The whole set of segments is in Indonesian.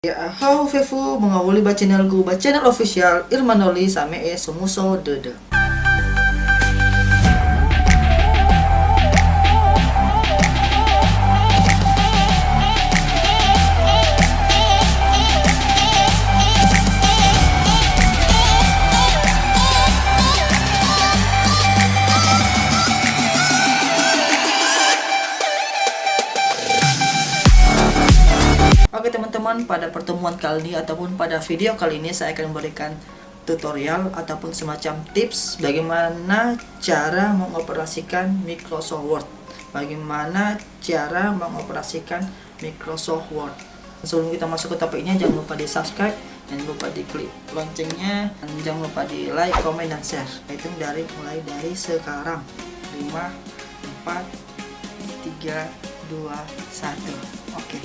Ya, halo Fefu, mengawali channel official Irmanoli same Sumuso Dede. Oke teman-teman, pada pertemuan kali ini ataupun pada video kali ini saya akan memberikan tutorial ataupun semacam tips bagaimana cara mengoperasikan Microsoft Word. Bagaimana cara mengoperasikan Microsoft Word. Sebelum kita masuk ke topiknya, jangan lupa di subscribe, jangan lupa di klik loncengnya, dan jangan lupa di like, comment, dan share. Itu mulai dari sekarang. 5, 4, 3, 2, 1. Oke.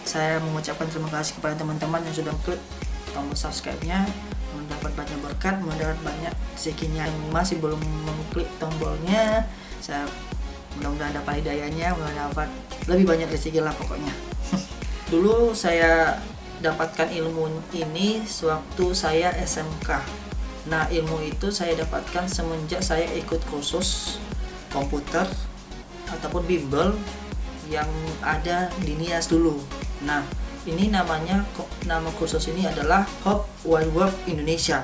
Saya mengucapkan terima kasih kepada teman-teman yang sudah klik tombol subscribe-nya, mendapat banyak berkat, mendapat banyak rezekinya. Yang masih belum mengklik tombolnya, saya mudah-mudahan dapat hidayahnya, mudah-mudahan dapat lebih banyak rezeki lah pokoknya. Dulu saya dapatkan ilmu ini sewaktu saya SMK. Nah, ilmu itu saya dapatkan semenjak saya ikut kursus komputer ataupun bimbel yang ada di NIAS dulu. Nah, ini nama kursus ini adalah Hub Wide Web Indonesia.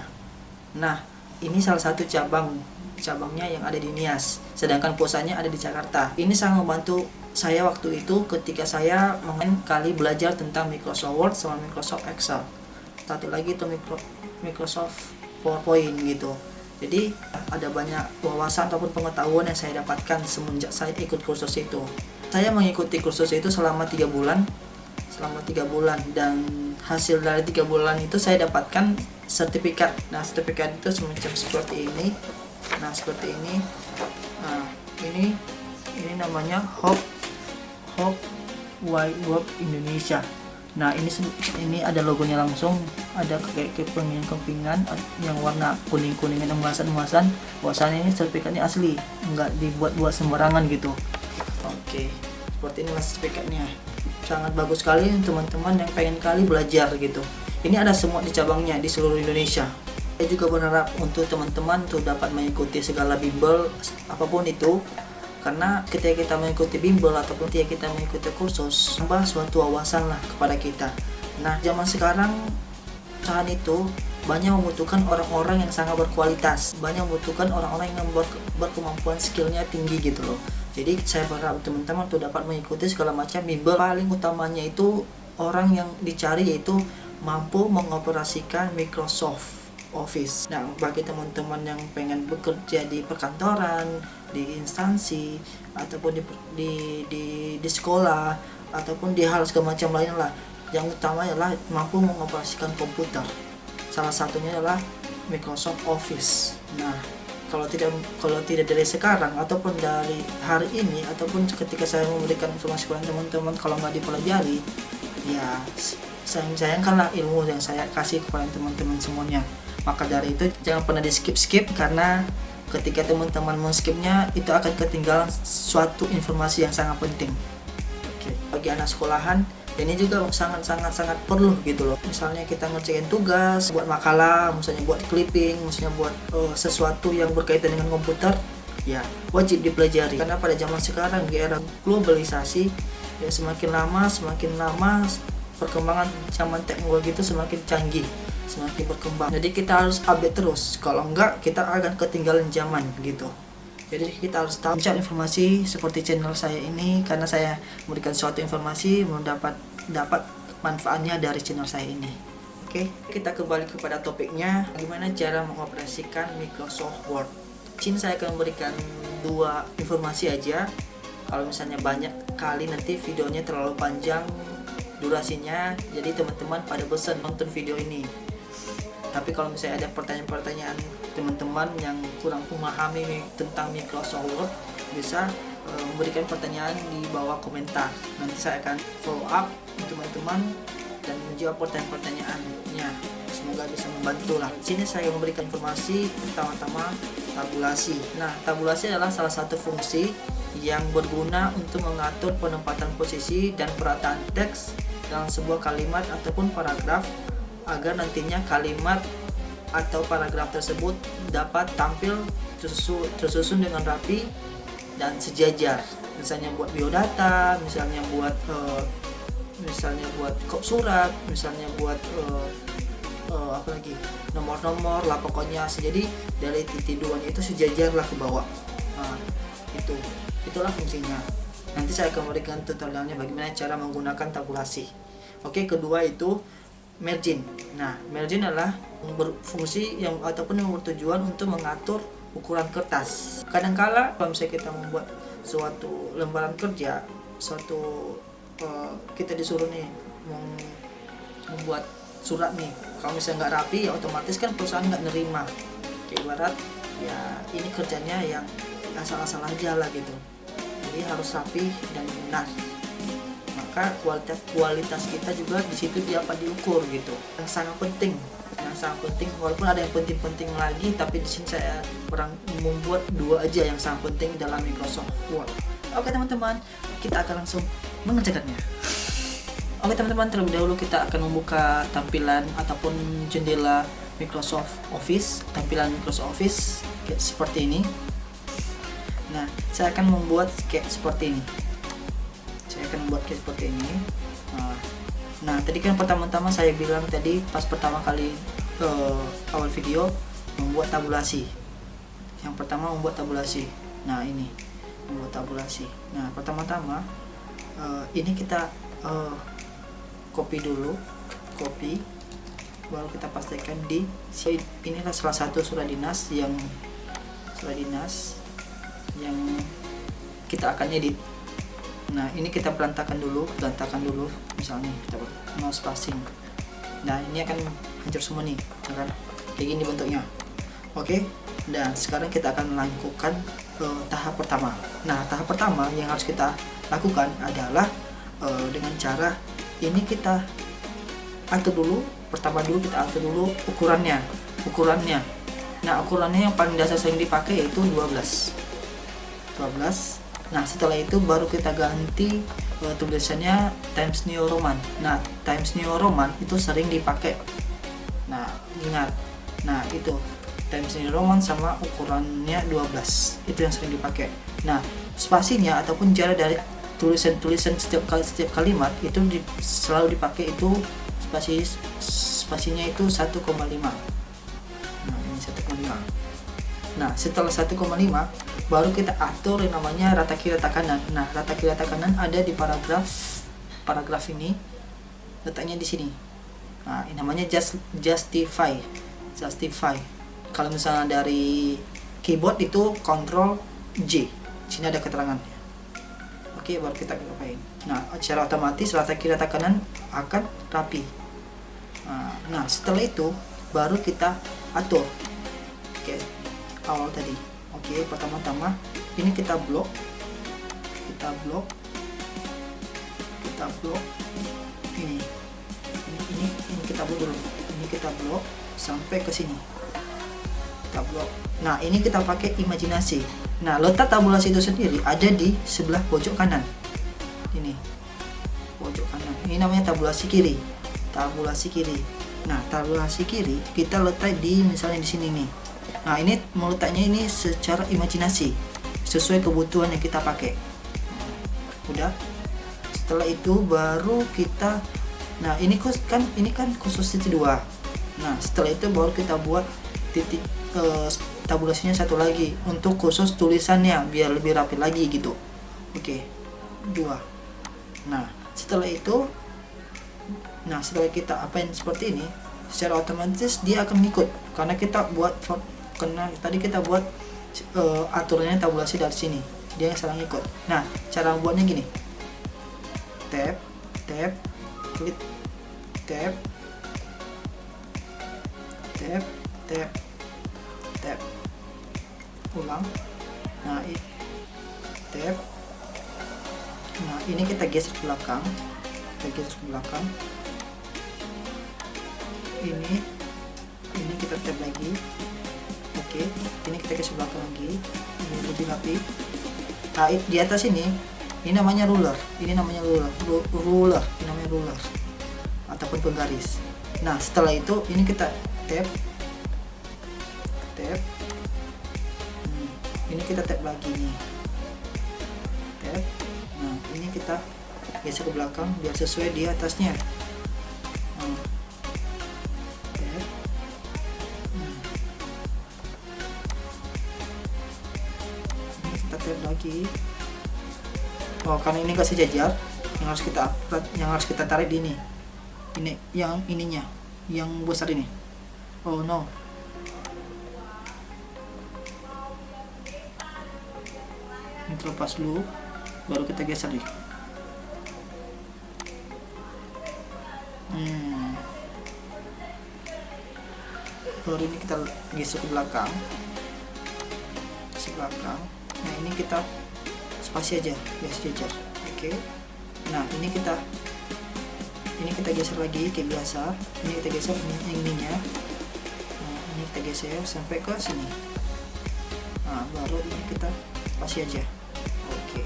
Nah, ini salah satu cabangnya yang ada di NIAS, sedangkan pusatnya ada di Jakarta. Ini sangat membantu saya waktu itu ketika saya kali belajar tentang Microsoft Word sama Microsoft Excel. Satu lagi itu Microsoft PowerPoint gitu. Jadi ada banyak wawasan ataupun pengetahuan yang saya dapatkan semenjak saya ikut kursus itu. Saya mengikuti kursus itu selama 3 bulan. Dan hasil dari 3 bulan itu saya dapatkan sertifikat. Nah, sertifikat itu semacam seperti ini. Nah, seperti ini. Nah, ini namanya Hub Wide Web Indonesia. Nah, ini ada logonya langsung, ada kayak kepingan-kepingan yang warna kuning-kuningan, emasan-emasan. Bahwasannya ini sertifikatnya asli, nggak dibuat-buat sembarangan gitu. Oke, seperti inilah sertifikatnya. Sangat bagus sekali teman-teman yang pengen kali belajar gitu. Ini ada semua di cabangnya di seluruh Indonesia. Saya juga berharap untuk teman-teman tuh dapat mengikuti segala bimbel apapun itu, karena ketika kita mengikuti bimbel ataupun ketika kita mengikuti kursus, tambah suatu wawasan lah kepada kita. Nah, zaman sekarang saat itu banyak membutuhkan orang-orang yang sangat berkualitas, banyak membutuhkan orang-orang yang berkemampuan skillnya tinggi gitu loh. Jadi saya berharap teman-teman tuh dapat mengikuti segala macam bimbel. Paling utamanya itu orang yang dicari yaitu mampu mengoperasikan Microsoft Office. Nah, bagi teman-teman yang pengen bekerja di perkantoran, di instansi, ataupun di sekolah, ataupun di hal segala macam lain lah, yang utama adalah mampu mengoperasikan komputer. Salah satunya adalah Microsoft Office. Nah, kalau tidak dari sekarang ataupun dari hari ini ataupun ketika saya memberikan informasi kepada teman-teman, kalau nggak dipelajari, ya sayangkanlah ilmu yang saya kasih kepada teman-teman semuanya. Maka dari itu jangan pernah di skip karena ketika teman-teman men-skipnya itu akan ketinggalan suatu informasi yang sangat penting. Oke, bagi anak sekolahan ini juga sangat perlu gitu loh. Misalnya kita ngerjain tugas, buat makalah, misalnya buat clipping, misalnya buat sesuatu yang berkaitan dengan komputer, ya wajib dipelajari. Karena pada zaman sekarang di era globalisasi, ya semakin lama perkembangan zaman teknologi itu semakin canggih, semakin berkembang. Jadi kita harus update terus. Kalau enggak, kita akan ketinggalan zaman gitu. Jadi kita harus tahu mencari informasi seperti channel saya ini, karena saya memberikan suatu informasi dapat manfaatnya dari channel saya ini. Oke, kita kembali kepada topiknya, bagaimana cara mengoperasikan Microsoft Word. Di sini saya akan memberikan 2 informasi aja. Kalau misalnya banyak kali nanti videonya terlalu panjang durasinya, jadi teman-teman pada bosan nonton video ini. Tapi kalau misalnya ada pertanyaan-pertanyaan teman-teman yang kurang memahami tentang Microsoft Word, bisa memberikan pertanyaan di bawah komentar. Nanti saya akan follow up teman-teman dan menjawab pertanyaan-pertanyaannya. Semoga bisa membantu lah. Di sini saya memberikan informasi pertama-tama tabulasi. Nah, tabulasi adalah salah satu fungsi yang berguna untuk mengatur penempatan posisi dan perataan teks dalam sebuah kalimat ataupun paragraf agar nantinya kalimat atau paragraf tersebut dapat tampil tersusun dengan rapi dan sejajar. Misalnya buat biodata, misalnya buat surat, misalnya buat apa lagi, nomor-nomor lah pokoknya. Jadi dari titik 2 itu sejajar lah ke bawah. Nah, itulah fungsinya. Nanti saya akan memberikan tutorialnya bagaimana cara menggunakan tabulasi. Oke, kedua itu margin. Nah, margin adalah berfungsi yang ataupun yang bertujuan untuk mengatur ukuran kertas. Kadangkala kalau misalnya kita membuat suatu lembaran kerja, kita disuruh nih membuat surat nih, kalau misalnya nggak rapi ya otomatis kan perusahaan nggak nerima. Kayak ibarat ya ini kerjanya yang asal-asal aja lah gitu. Jadi harus rapi dan benar. Maka kualitas kita juga di situ dapat diukur gitu. Yang sangat penting, walaupun ada yang penting-penting lagi, tapi di sini saya kurang membuat 2 aja yang sangat penting dalam Microsoft Word. Oke teman-teman, kita akan langsung mengerjakannya. Oke teman-teman, terlebih dahulu kita akan membuka tampilan ataupun jendela Microsoft Office, tampilan Microsoft Office kayak seperti ini. Nah, saya akan membuat kayak seperti ini. Nah, tadi kan pertama-tama saya bilang tadi pas pertama kali awal video membuat tabulasi. Yang pertama membuat tabulasi. Nah, ini membuat tabulasi. Nah, pertama-tama ini kita copy dulu, baru kita pastikan di sini. Inilah salah satu surat dinas yang kita akan edit. Nah, ini kita berantakan dulu, misalnya kita buat no spacing. Nah, ini akan hancur semua nih, kan? Kayak gini bentuknya. Oke, dan sekarang kita akan melakukan tahap pertama. Nah, tahap pertama yang harus kita lakukan adalah dengan cara ini kita atur dulu. Pertama dulu kita atur dulu ukurannya. Nah, ukurannya yang paling dasar sering dipakai yaitu 12. Nah, setelah itu baru kita ganti tulisannya Times New Roman. Nah, Times New Roman itu sering dipakai. Nah, ingat. Nah, itu Times New Roman sama ukurannya 12. Itu yang sering dipakai. Nah, spasinya ataupun jarak dari tulisan setiap kalimat itu selalu dipakai itu spasinya itu 1,5. Nah, ini 1,5. Nah, setelah 1,5 baru kita atur yang namanya rata kiri rata kanan. Nah, rata kiri rata kanan ada di paragraf ini, letaknya di sini. Nah, ini namanya justify. Kalau misalnya dari keyboard itu Ctrl J. Sini ada keterangannya. Oke, baru kita ngapain. Nah, secara otomatis rata kiri rata kanan akan rapi. Nah, setelah itu baru kita atur. Oke, awal tadi. Oke, pertama-tama ini kita blok ini kita blok dulu. Ini kita blok sampai ke sini. Kita blok. Nah, ini kita pakai imajinasi. Nah, letak tabulasi itu sendiri ada di sebelah pojok kanan. Ini pojok kanan. Ini namanya tabulasi kiri. Nah, tabulasi kiri kita letak di misalnya di sini nih. Nah, ini meletaknya ini secara imajinasi sesuai kebutuhan yang kita pakai. Udah. Setelah itu baru kita, nah ini kan khusus titik 2. Nah, setelah itu baru kita buat titik tabulasinya satu lagi untuk khusus tulisannya biar lebih rapi lagi gitu. Oke, 2. Nah, setelah kita apain seperti ini, secara otomatis dia akan ngikut karena tadi kita buat aturannya tabulasi dari sini, dia yang salah ngikut. Nah, cara buatnya gini, tab, klik, tab, ulang. Nah, tab. Nah, ini kita geser ke belakang. Ini kita tab lagi. Oke, ini kita geser belakang lagi. Ini lebih rapi. Nah, di atas ini namanya ruler. Ini namanya ruler. ataupun penggaris. Nah setelah itu ini kita tab, ini kita tab lagi nih, tab. Nah ini kita geser ke belakang biar sesuai di atasnya. Tab. Ini kita tab lagi. Oh karena ini enggak sejajar, yang harus kita tarik di ini yang ininya, yang besar ini. Oh no, ini terlepas dulu, baru kita geser nih. Baru ini kita geser ke belakang, nah ini kita spasi aja biar sejajar. Oke. Nah ini kita geser lagi kayak biasa. Ini kita geser ininya. Nah, ini kita geser sampai ke sini. Nah baru ini kita spasi aja. Oke.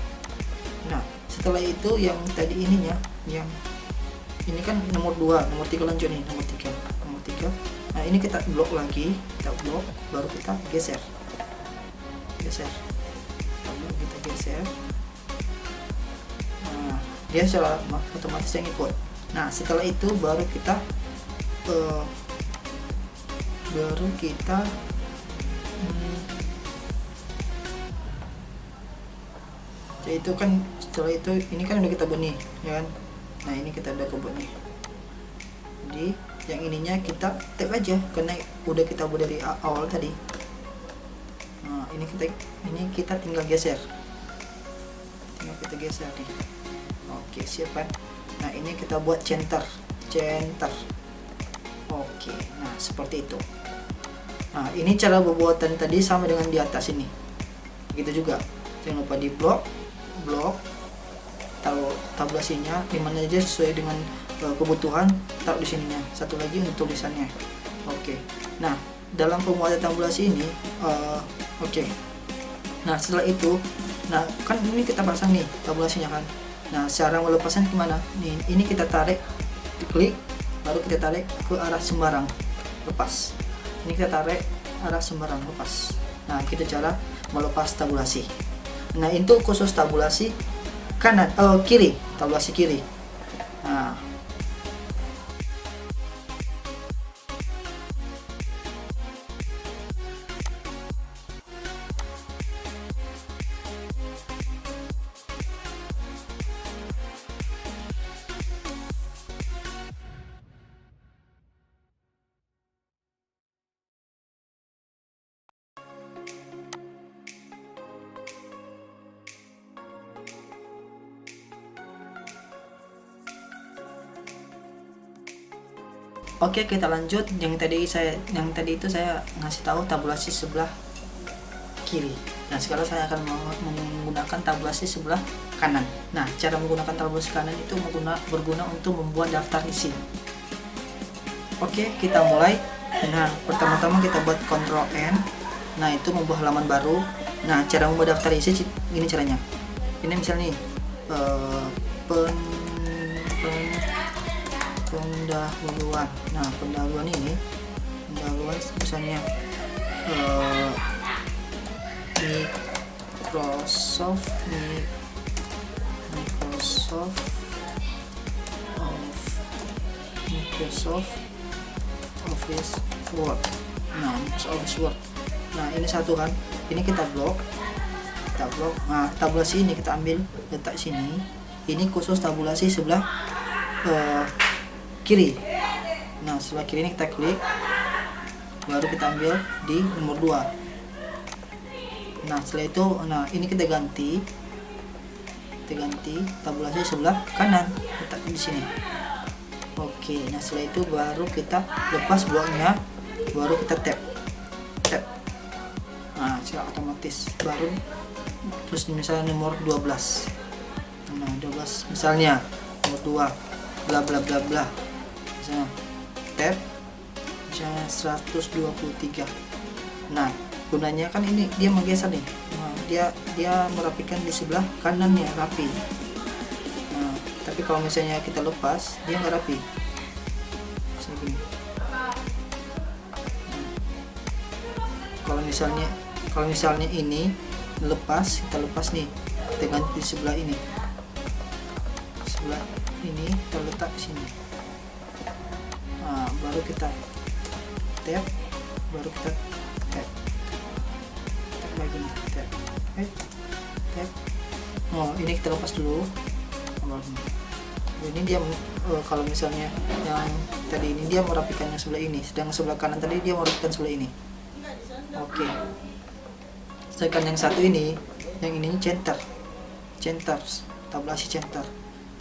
Nah setelah itu yang tadi ininya, yang ini kan nomor 2, nomor 3 lanjut nih, nomor 3. Nah ini kita blok lagi, baru kita geser. Kita geser. Nah dia secara otomatis yang ikut. Nah setelah itu baru kita itu kan setelah itu ini kan udah kita buat nih, ya kan. Nah ini kita udah buat nih, jadi yang ininya kita tap aja karena udah kita buat dari awal tadi. Nah ini kita tinggal geser, nih. Oke siap kan. Nah ini kita buat center. Oke, nah seperti itu. Nah ini cara pembuatan tadi sama dengan di atas ini, begitu juga. Jangan lupa di blok taruh tabulasinya dimana aja sesuai dengan kebutuhan, taruh di sininya. Satu lagi untuk tulisannya. Oke. Nah dalam pembuatan tabulasi ini oke. Nah setelah itu, nah kan ini kita pasang nih tabulasinya kan. Nah cara melepaskan gimana? Nih ini kita tarik, diklik, baru kita tarik ke arah sembarang, lepas. Ini kita tarik arah sembarang, lepas. Nah kita cara melepas tabulasi. Nah itu khusus tabulasi kanan, kiri, tabulasi kiri. Nah oke, kita lanjut. Yang tadi itu saya ngasih tahu tabulasi sebelah kiri. Nah sekarang saya akan menggunakan tabulasi sebelah kanan. Nah cara menggunakan tabulasi kanan itu berguna untuk membuat daftar isi. Oke, kita mulai. Nah pertama-tama kita buat Ctrl N. Nah itu membuat halaman baru. Nah cara membuat daftar isi ini caranya. Ini misalnya nih pendahuluan. Nah pendahuluan misalnya Microsoft Office Word. Nah Office Word. Nah ini satu kan, ini kita blok. Nah tabulasi ini kita ambil, letak sini. Ini khusus tabulasi sebelah kiri. Nah sebelah kiri ini kita klik, baru kita ambil di nomor 2. Nah setelah itu, nah ini kita ganti tabulasi sebelah kanan, letak di sini. Oke, nah setelah itu baru kita lepas bloknya, baru kita tap. Nah secara otomatis baru terus misalnya nomor 12. Nah 12 misalnya nomor 2 bla bla bla bla, misalnya tab misalnya 123. Nah gunanya kan ini dia menggeser nih. Nah, dia merapikan di sebelah kanan ya, rapi. Nah tapi kalau misalnya kita lepas dia nggak rapi. ini. Kalau misalnya ini kita lepas nih, kita ganti di sebelah ini, kita letak di sini. Nah, baru kita tap, lagi nih, tap. Oh, ini kita lepas dulu. Ini dia kalau misalnya yang tadi ini dia merapikan yang sebelah ini, sedangkan sebelah kanan tadi dia merapikan sebelah ini. Oke. Sedangkan yang satu ini, yang ini center, tabulasi center.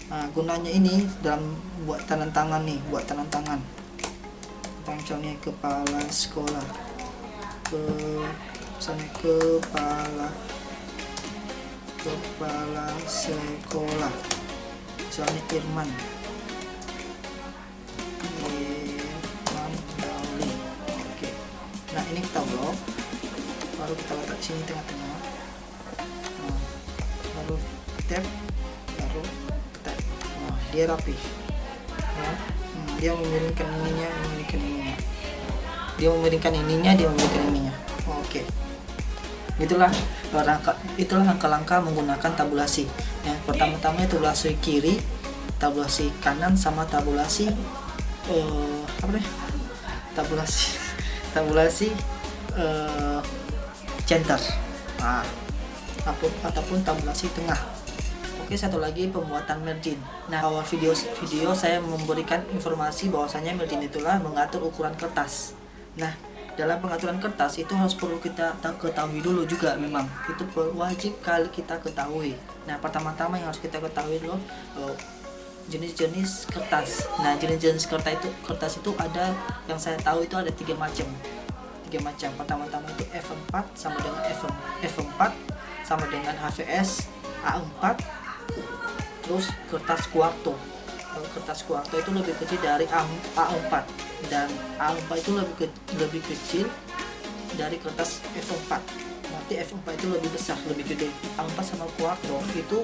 Nah, gunanya ini dalam buat tanda tangan nih, misalnya kepala sekolah, misalnya kepala sekolah, misalnya Irman Dauli. Oke. Nah, ini kita blok, baru kita letak sini tengah-tengah. Nah, baru tap, nah, dia rapi ya. Dia memiringkan ininya, dia memiringkan ininya. Oke. Itulah langkah-langkah menggunakan tabulasi. Yang pertama-tama itu tabulasi kiri, tabulasi kanan, sama tabulasi center. Nah, ataupun tabulasi tengah. Oke, satu lagi pembuatan margin. Nah, awal video saya memberikan informasi bahwasanya margin itulah mengatur ukuran kertas. Nah, dalam pengaturan kertas itu perlu kita ketahui dulu juga, memang itu wajib kali kita ketahui. Nah, pertama-tama yang harus kita ketahui dulu jenis-jenis kertas. Nah, jenis-jenis kertas itu ada, yang saya tahu itu ada 3 macam. Pertama-tama itu F4 sama dengan F4 sama dengan HVS A4. Terus kertas kuarto. Kertas kuarto itu lebih kecil dari A4, dan A4 itu lebih kecil dari kertas F4. Nanti F4 itu lebih besar, lebih gede. A4 sama kuarto itu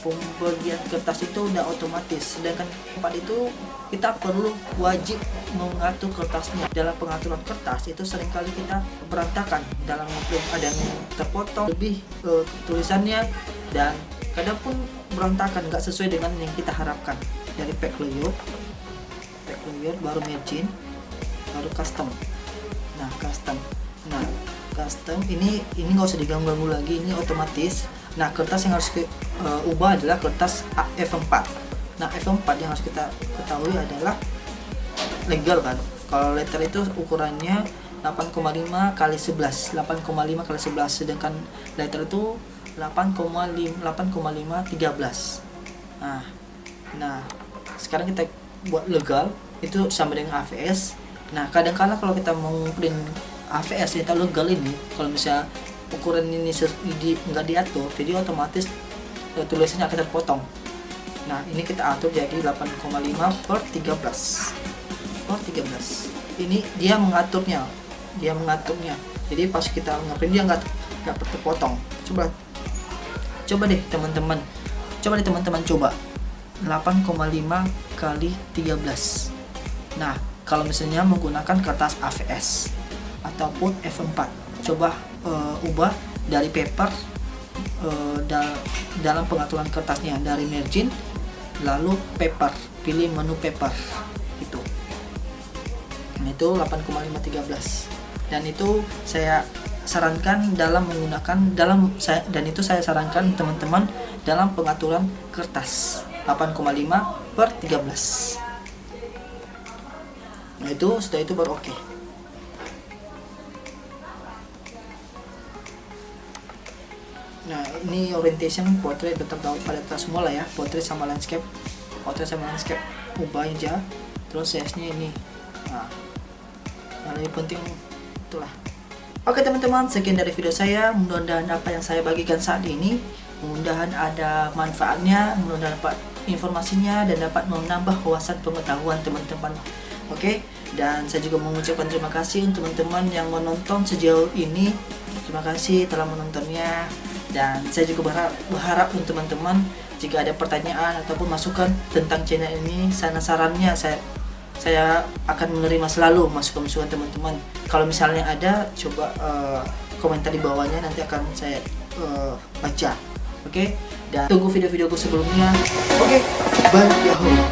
pembagian kertas itu udah otomatis, sedangkan A4 itu kita perlu wajib mengatur kertasnya. Dalam pengaturan kertas itu seringkali kita berantakan, dalam ada yang terpotong lebih tulisannya, dan kadang pun berantakan, nggak sesuai dengan yang kita harapkan. Dari pack layer, baru margin, baru custom. Nah, custom ini nggak usah diganggu lagi, ini otomatis. Nah, kertas yang harus ubah adalah kertas F4. Nah, F4 yang harus kita ketahui adalah legal kan. Kalau letter itu ukurannya 8,5 kali 11, sedangkan letter itu 8,5 13. Nah, sekarang kita buat legal itu sama dengan AVS. Nah, kadang-kala kalau kita mau print AVS atau legal ini, kalau misalnya ukuran ini nggak diatur, jadi otomatis tulisannya akan terpotong. Nah, ini kita atur jadi 8,5 per 13. Ini dia mengaturnya. Jadi pas kita ngeprint dia nggak terpotong. Coba deh teman-teman coba 8,5 kali 13. Nah, kalau misalnya menggunakan kertas AVS ataupun F4, coba ubah dari paper, dalam pengaturan kertasnya dari margin, lalu paper, pilih menu paper itu. Nah, itu 8,5 13. Dan itu saya sarankan saya sarankan teman-teman dalam pengaturan kertas 8,5 per 13. Nah, setelah itu baru oke. Nah, ini orientation portrait tetap pada semua lah ya, portrait sama landscape ubah aja. Terus size-nya ini. Nah, yang lebih penting itulah. Oke teman-teman, sekian dari video saya. Mudah-mudahan apa yang saya bagikan saat ini, mudah-mudahan ada manfaatnya, mudah-mudahan dapat informasinya dan dapat menambah wawasan pengetahuan teman-teman. Oke, dan saya juga mengucapkan terima kasih untuk teman-teman yang menonton sejauh ini. Terima kasih telah menontonnya. Dan saya juga berharap untuk teman-teman, jika ada pertanyaan ataupun masukan tentang channel ini, sarannya saya saya akan menerima selalu masukan-masukan teman-teman. Kalau misalnya ada, coba komentar di bawahnya, nanti akan saya baca. Oke, dan tunggu video-videoku sebelumnya. Oke, bye, yahoo.